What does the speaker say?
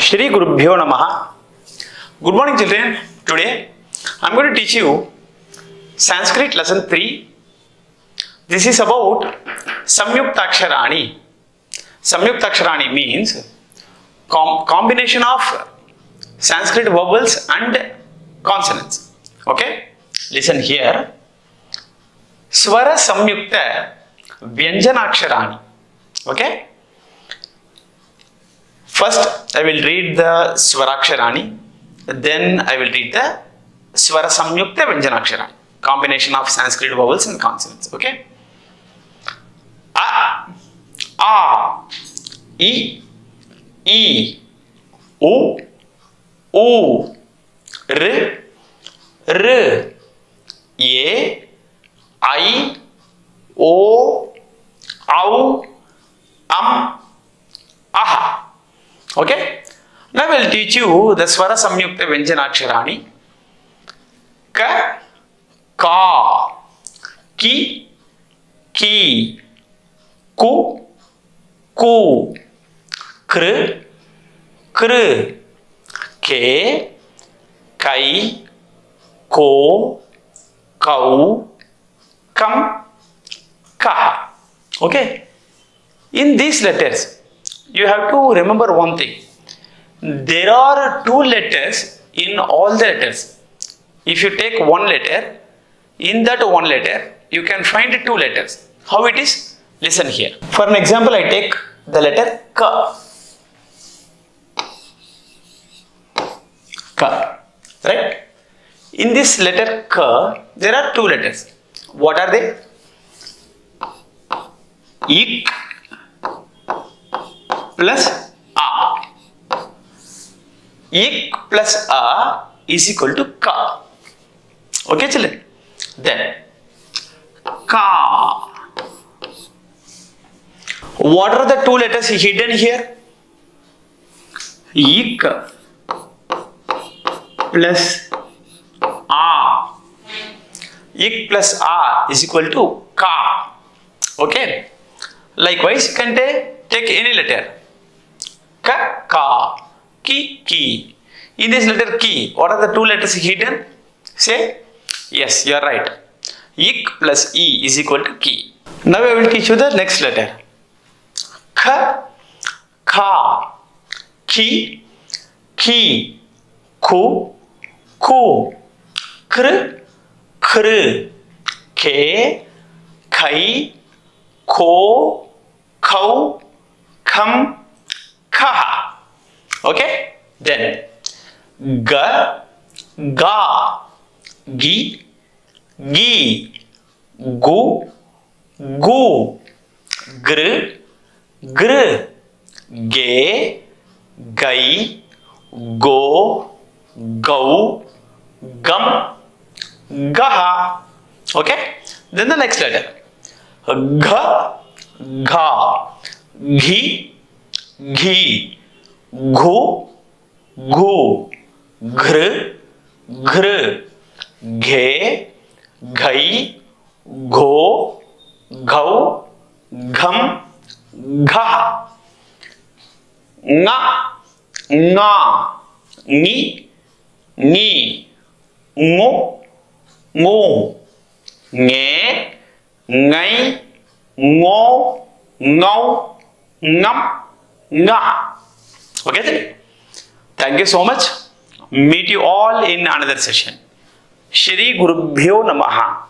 Shri Gurubhyo Namaha. Good morning, children. Today I am going to teach you Sanskrit lesson 3. This is about Samyuktaksharani. Samyuktaksharani means combination of Sanskrit vowels and consonants. Okay? Listen here. Swara Samyukta Vyanjanaksharani. Okay? First, I will read the Swaraksharani, then I will read the Swara Samyukta Vyanjanaksharani, combination of Sanskrit vowels and consonants. Okay? A, I, U, R, E, I, O, Aha. Okay? Now I will teach you the Swara Samyukta Vyanjanaksharani. Ka, ka, ki, ki, ku, ku, kr, kr, ke, kai, ko, kau, kam, ka. Okay? In these letters, you have to remember one thing. There are two letters in all the letters. If you take one letter, in that one letter, you can find two letters. How it is? Listen here. For an example, I take the letter Ka. Ka. Right? In this letter Ka, there are two letters. What are they? Ik plus A. Ik plus A is equal to Ka. Okay, children? Then Ka. What are the two letters hidden here? Ik plus A. Ik plus A is equal to Ka. Okay? Likewise, you can take any letter. Ka, ka, ki, ki. In this letter ki, what are the two letters hidden? Say, yes, you are right. Ik plus E is equal to ki. Now I will teach you the next letter. Kha, kha, ki, ki, ku, ku, kr, kr, ke, kai, ko, kau, kam, kaha. Okay? Then ga, ga, gi, gi, gu, gu, gr, gr, ge, gai, go, gau, gum, gaha. Okay? Then the next letter. Gha, gha, ghi, ghi, ghu, ghu, ghr, ghr, ghe, ghai, gho, ghau, gham, gha. Nga, nga, ngi, ngi, ngo, ngo, nge, ngai, ngo, ngau, ngam, nga. Okay then? Thank you so much. Meet you all in another session. Shri Gurubhyo Namaha.